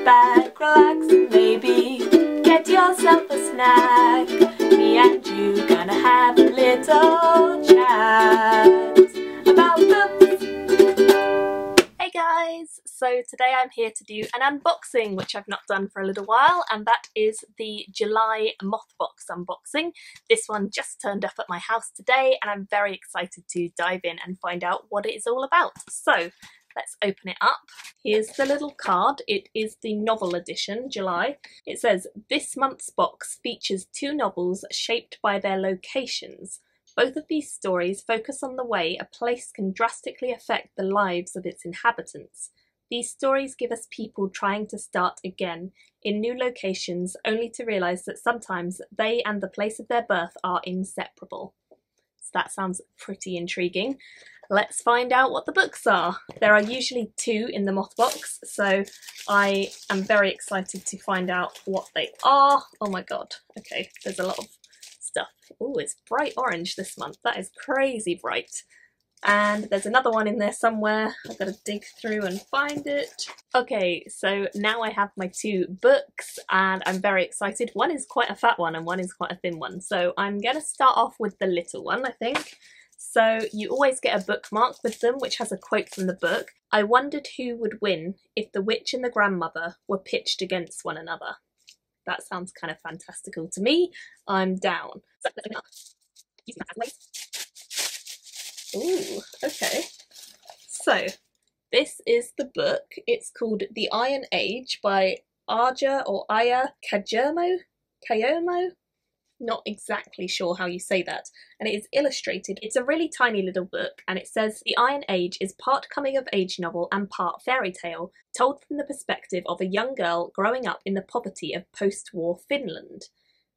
back, relax, and maybe get yourself a snack. Me and you gonna have a little chat about books. Hey guys! So today I'm here to do an unboxing, which I've not done for a little while, and that is the July Mothbox unboxing. This one just turned up at my house today, and I'm very excited to dive in and find out what it is all about. So let's open it up. Here's the little card. It is the novel edition, July. It says, "This month's box features 2 novels shaped by their locations. Both of these stories focus on the way a place can drastically affect the lives of its inhabitants. These stories give us people trying to start again in new locations, only to realise that sometimes they and the place of their birth are inseparable." So that sounds pretty intriguing. Let's find out what the books are. There are usually 2 in the Mothbox, so I am very excited to find out what they are. Oh my god, okay, there's a lot of stuff. Oh, it's bright orange this month. That is crazy bright. And there's another one in there somewhere. I've got to dig through and find it. Okay, so now I have my 2 books and I'm very excited. One is quite a fat one and one is quite a thin one. So I'm going to start off with the little one, I think. So you always get a bookmark with them which has a quote from the book. "I wondered who would win if the witch and the grandmother were pitched against one another." That sounds kind of fantastical to me. I'm down. Ooh, okay. So, this is the book. It's called The Iron Age by Aya Kayomo? Not exactly sure how you say that. And it is illustrated. It's a really tiny little book, and it says, "The Iron Age is part coming-of-age novel and part fairy tale, told from the perspective of a young girl growing up in the poverty of post-war Finland."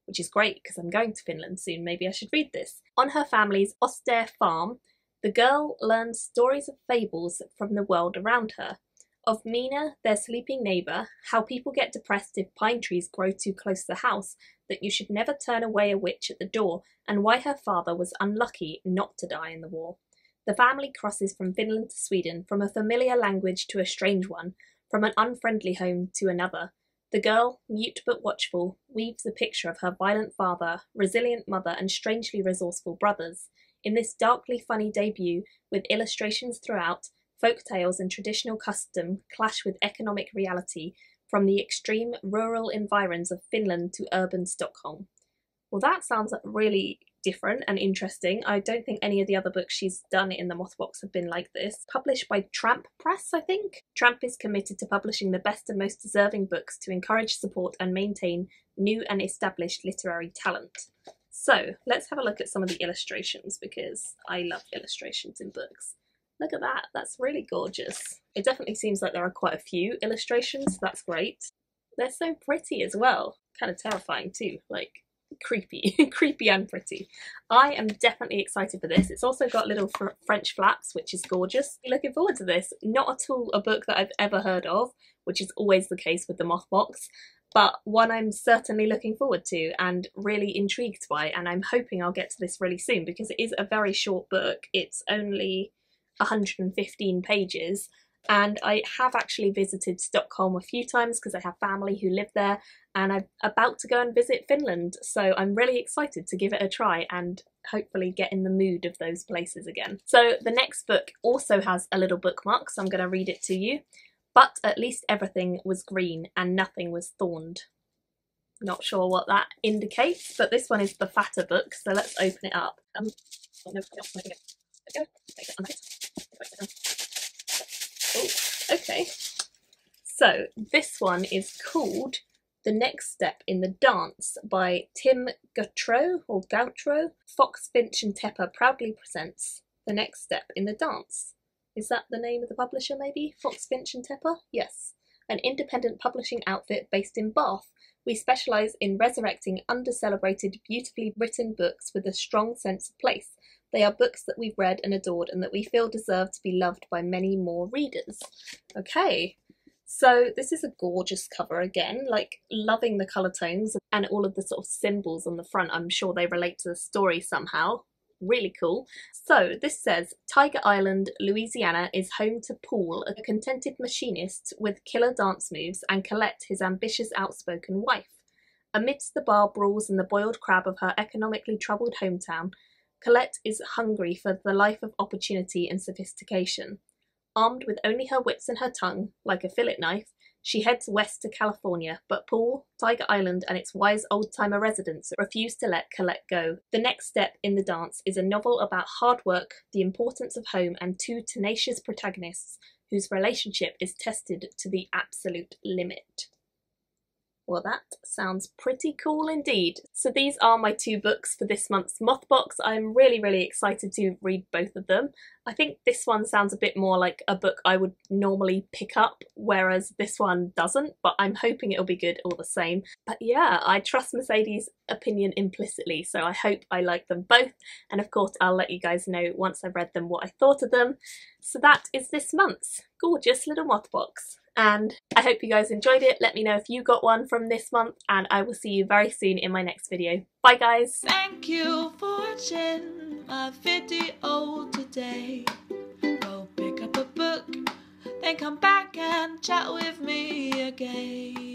Which is great, because I'm going to Finland soon. Maybe I should read this. "On her family's austere farm, the girl learns stories of fables from the world around her. Of Mina, their sleeping neighbour, how people get depressed if pine trees grow too close to the house, that you should never turn away a witch at the door, and why her father was unlucky not to die in the war. The family crosses from Finland to Sweden, from a familiar language to a strange one, from an unfriendly home to another. The girl, mute but watchful, weaves a picture of her violent father, resilient mother, and strangely resourceful brothers. In this darkly funny debut, with illustrations throughout, folk tales and traditional custom clash with economic reality, from the extreme rural environs of Finland to urban Stockholm." Well, that sounds really different and interesting. I don't think any of the other books she's done in the Mothbox have been like this. Published by Tramp Press, I think. Tramp is committed to publishing the best and most deserving books to encourage, support and maintain new and established literary talent. So, let's have a look at some of the illustrations, because I love illustrations in books. Look at that, that's really gorgeous. It definitely seems like there are quite a few illustrations, so that's great. They're so pretty as well. Kind of terrifying too, like creepy. Creepy and pretty. I am definitely excited for this. It's also got little French flaps, which is gorgeous. Looking forward to this. Not at all a book that I've ever heard of, which is always the case with the Mothbox, but one I'm certainly looking forward to and really intrigued by, and I'm hoping I'll get to this really soon because it is a very short book. It's only 115 pages, and I have actually visited Stockholm a few times because I have family who live there, and I'm about to go and visit Finland, so I'm really excited to give it a try and hopefully get in the mood of those places again. So the next book also has a little bookmark, so I'm going to read it to you. "But at least everything was green and nothing was thorned." Not sure what that indicates, but this one is the fatter book, so let's open it up. Oh, okay. So this one is called The Next Step in the Dance by Tim Gautreaux. Fox, Finch and Tepper proudly presents The Next Step in the Dance. Is that the name of the publisher maybe? Fox, Finch and Tepper? Yes. An independent publishing outfit based in Bath. We specialise in resurrecting under-celebrated, beautifully written books with a strong sense of place. They are books that we've read and adored and that we feel deserve to be loved by many more readers. Okay, so this is a gorgeous cover again, like loving the colour tones and all of the sort of symbols on the front. I'm sure they relate to the story somehow. Really cool. So this says, Tiger Island, Louisiana is home to Paul, a contented machinist with killer dance moves, and Colette, his ambitious, outspoken wife. Amidst the bar brawls and the boiled crab of her economically troubled hometown, Colette is hungry for the life of opportunity and sophistication. Armed with only her wits and her tongue, like a fillet knife, she heads west to California, but Paul, Tiger Island, and its wise old-timer residents refuse to let Colette go. The next step in the dance is a novel about hard work, the importance of home, and two tenacious protagonists whose relationship is tested to the absolute limit. Well, that sounds pretty cool indeed. So these are my 2 books for this month's Mothbox. I'm really excited to read both of them. I think this one sounds a bit more like a book I would normally pick up, whereas this one doesn't, but I'm hoping it'll be good all the same. But yeah, I trust Mercedes' opinion implicitly, so I hope I like them both, and of course I'll let you guys know once I've read them what I thought of them. So that is this month's gorgeous little Mothbox. And I hope you guys enjoyed it. Let me know if you got one from this month, and I will see you very soon in my next video. Bye guys! Thank you for watching my video today. Go pick up a book, then come back and chat with me again.